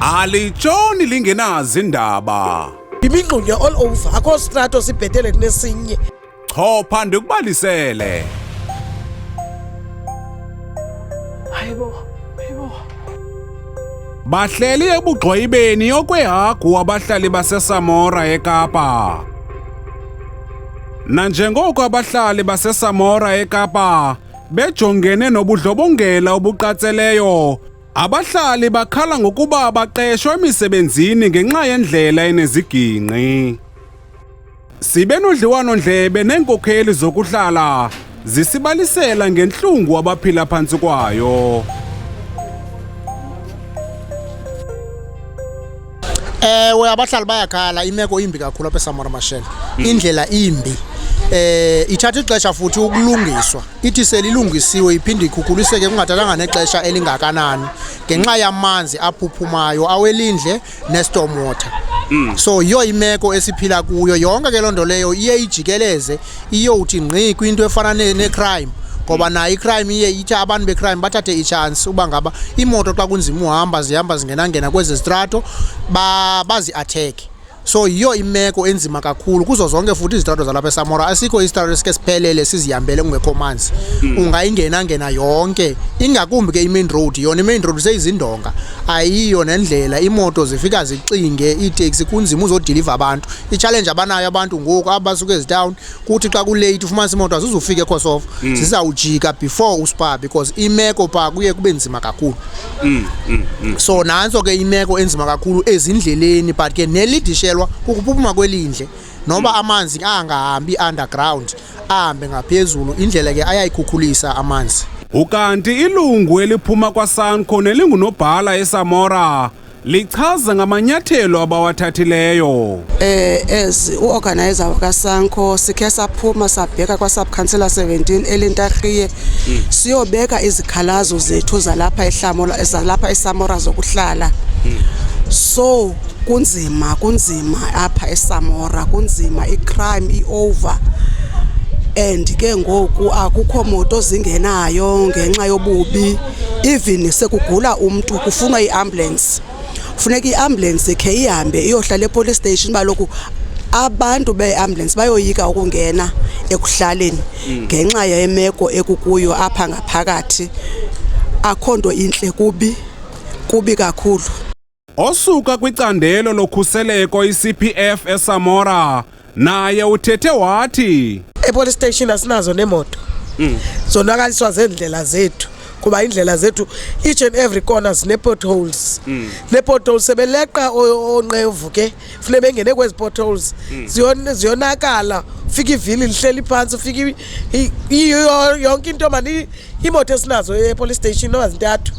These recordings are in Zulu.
Alitshoni lingenazi indaba. Imingxunya all over akho strato sibhetele kunesinye. Chopha ndikubalisele. Hayibo. Bahleli ebugxoyibeni yokwehagu abahlali baseSamora eKapa. Nanjengoko abahlali baseSamora eKapa bejongene nobudlobongela obuqatseleyo, abahlali bakhala ngokuba baqeshwe emisebenzini ngenxa yendlela enezigingqi. Sibe nodliwano-ndlebe neenkokheli zokuhlala zisibalisela ngentlungu abaphila phantsi kwayo. Ewe abahlali bayakhala imeko imbi kakhulu apha eSamora Machel. Indlela imbi. Ithatha ixesha futhi ukulungiswa. Ithi selilungisiwe iphinde ikhukuliseke kungathathanga nexesha elingakanani ngenxa yamanzi aphuphumayo awelindle nestorm water. So yiyo imeko esiphila kuyo yonke ke lonto leyo iye ijikeleze iyowuthi ngqi kwinto efana necrime. Ngoba nayo icrime iye ithi abantu becrime bathathe ichance uba ngaba imoto xa kunzima uhamba zihamba zingenangena kwezi strato bazi attack. So yiyo imeko enzima kakhulu kuzo zonke futhi izitrato zalapha eSamora. Asikho istrato esike siphelele sizihambele kungekho manzi. Ungayingena yonke ingakumbi ke i-main road yona i-main road seyizindonga ayiyo nendlela imoto zifika zixinge itaxi kunzima uzodeliver abantu. I-challenge abanayo abantu ngoku abasuka ezitown kuthi xa kulate ufumanisa imoto azizufika eKhosovo zizawujika before uSpar because imeko pa kuye kube nzima kakhulu. So nanso ke imeko enzima kakhulu ezindleleni but ke nelidishelwa ukuphuma kwelindle noba amanzi angahambi underground ahambe ngaphezulu indlela ke ayayikhukhulisa amanzi. Ukanti ilungu eliphuma kwaSANCO nelingunobhala eSamora lichaza ngamanyathelo abawathathileyo. As uorganizer kaSANCO sikhe saphuma sabheka kwaSubcouncillor 17 elintarhiye siyobeka izikhalazo zethu zalapha eSamora zokuhlala. So kunzima apha eSamora kunzima icrime iOver and ke ngoku akukho moto zingenayo ngenxa yobubi even sekugula umuntu kufunwa iambulance funeka iambulance ke ihambe iyohlala epolice station baloku abantu beambulance bayoyika ukungena ekuhlaleni ngenxa yemeko ekukuyo apha ngaphakathi akhonto inhle kubi kakhulu. Osuka kwicandelo lokhuseleko iCPF eSamora naye uthethe wathi Epolice station asinazo nemoto. Zonakaliswa zendlela zethu kuba indlela zethu each and every corner zine potholes. Ne potholes sebeleqa onqevu ke funeka bengene kwezi potholes ziyonakala ufika ivili lihleli phansi ufika yonke into mani imoto esinazo epolice station nozintathu.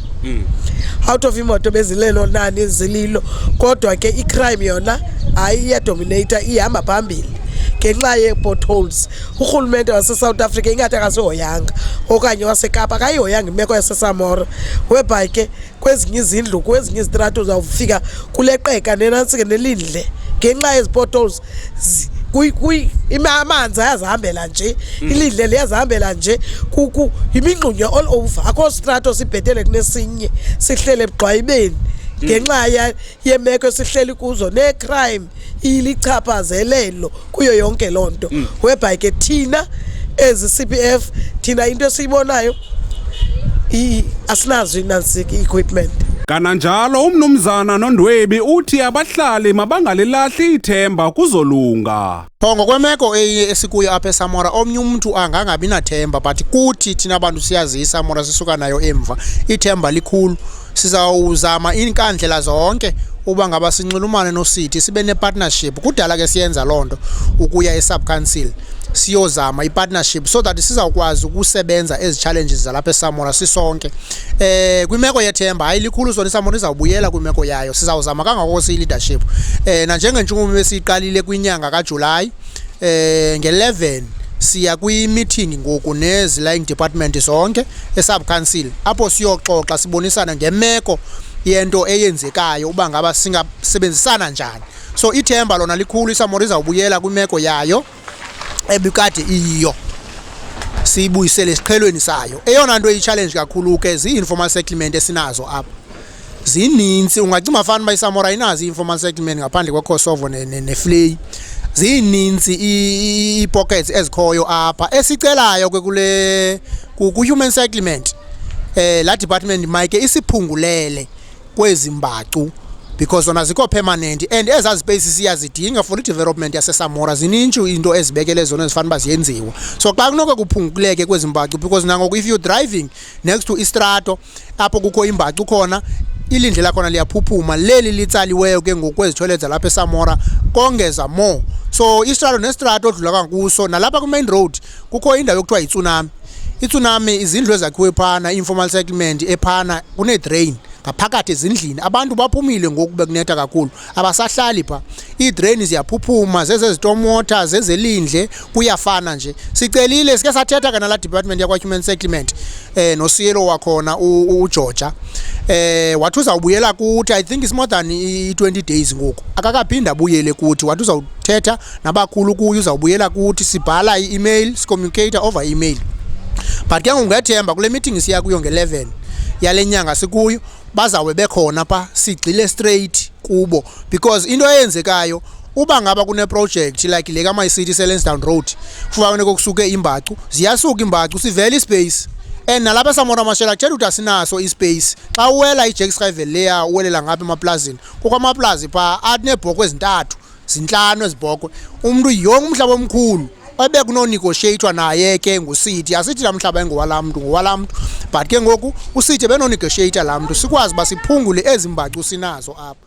Out of imoto bezilelo nani zililo kodwa ke icrime yona ayiyadominate ihamba phambili ngenxa ye-potholes. Urhulumente wase-South Africa ingathi akasihoyanga okanye waseKapa akayihoyanga imeko yaseSamora whereby ke kwezinye izindlu kwezinye izitrato uzawufika kuleqeka nenantsike nelindle ngenxa yezi-potholes. Amanzi ayazihambela nje ilindle liyazihambela nje imingxunya all over akho strato sibhetele kunesinye sihlele ebugxwayibeni ngenxa yemeko esihleli kuzo necrime ilichaphazelelo kuyo yonke lonto whereby ke thina ezi CPF thina into esiyibonayo asinazo inansiki equipment. Kananjalo umnumzana Nondwebi uthi abahlali mabangalilahli ithemba kuzolunga. Ngokwemeko esikuyo apha eSamora omnye umuntu angangabi nathemba but kuthi thina abantu siyazi iSamora sisuka nayo emva ithemba likhulu. Sizawuzama inkandlela zonke uba ngaba sinxilumane noCity sibe nepartnership kudala ke siyenza lonto ukuya eSubcouncil siyozama ipartnership so that sizawukwazi ukusebenza ezi challenges zalapha eSamora sisonke. Kwimeko yethemba hayi likhulu sona iSamora izawubuyela kwimeko yayo sizawuzama kangako leadership. Na njengentshukumo besiqalile kwinyanga kaJuly nge-11 siya kwi-meeting ngoku nezi-line department zonke eSubcouncil apho siyoxoxa sibonisana ngemeko yento eyenzekayo uba ngaba singasebenzisana njani. So ithemba lona likhulu iSamora izawubuyela kwimeko yayo ebikade iyo siyibuyisele isiqhelweni sayo. Eyona nto iyi-challenge kakhulu ke zi-informal settlement esinazo apha zininzi ungacima fana uba iSamora inazo i-informal settlement ngaphandle kweKosovo neFlay. Zininzi ii-pockets ezikhoyo apha esicelayo ku-human settlement la department mayike isiphungulele kwezi mbacu because zona zikho permanent and ezaa spaces siyazidinga for i-development yaseSamora. Zinintshu into ezibekele zona ezifana uba ziyenziwa. So xa kunoke kuphunguleke kwezi mbacu because nangoku if you're driving next to istrato apho kukho imbacu khona ilindle lakhona liyaphuphuma leli litsaliweyo ke ngokwezithoyilethi zalapha eSamora kongeza more. So istrato nestrato odlula kankuso nalapha ku-main road kukho indawo yokuthiwa yitsunami. Itsunami izindlu ezakhiwe phana informal settlement ephana kune-drain ngaphakathi ezindlini. Abantu baphumile ngoku bekunetha kakhulu abasahlali pha. Ii-drain ziyaphuphuma zezezitomoto zezelindle kuyafana nje. Sicelile sike sathetha kana la department yakwa-human settlement no-CEO wakhona uGeorgia wathi uzawubuyela kuthi I think it's more than 20 days ngoku akakaphinda abuyele kuthi wathi uzawuthetha nabakhulu kuyo uzawubuyela kuthi sibhala i-email sicommunicate over email. But ke ngungethemba kule meeting siya kuyo nge-11 yale nyanga sikuyo bazawe bekhona pha sigxile straight kubo because into eyenzekayo uba ngaba kune project like le kaMyCity Lansdowne Road kufanele kokusuke imbacu ziyasuka imbacu sivele ispace and nalapha eSamora Machel akutshela ukuthi asinaso ispace. Xa uwela iJacksriver leya uwelela ngapha emaplazini kukho amaplazi pha atinebhokwe ezintathu zinhlanu ezibhokwe umuntu yonke umhlaba omkhulu ebe kunonegotiator naye ke nguSithi asithi la mhlaba engowalamuntu ngowalamuntu but ke ngoku uSithi benonegotiator la muntu sikwazi basiphungule ezimbacu sinazo apha.